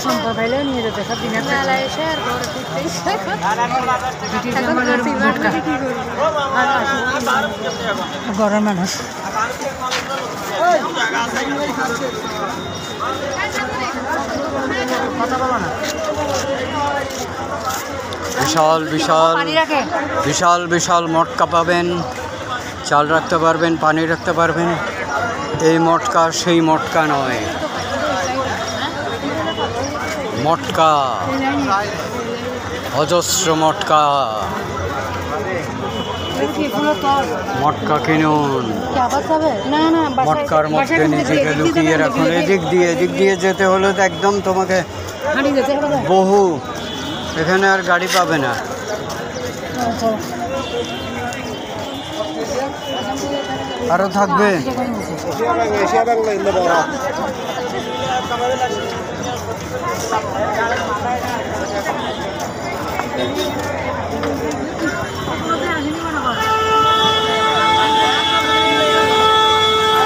সম্পদ পাইলে নিয়ে যেতে সব দিন গরম মানুষ বিশাল বিশাল বিশাল বিশাল মটকা পাবেন, চাল রাখতে পারবেন, পানি রাখতে পারবেন। এই মটকা সেই মটকা নয়, মটকা অজস্র মটকা। মটকা কিনুন, মটকার মধ্যে নিজেকে লুকিয়ে রাখুন। এদিক দিয়ে যেতে হলে তো একদম তোমাকে বহু, এখানে আর গাড়ি পাবে না। আরো থাকবে।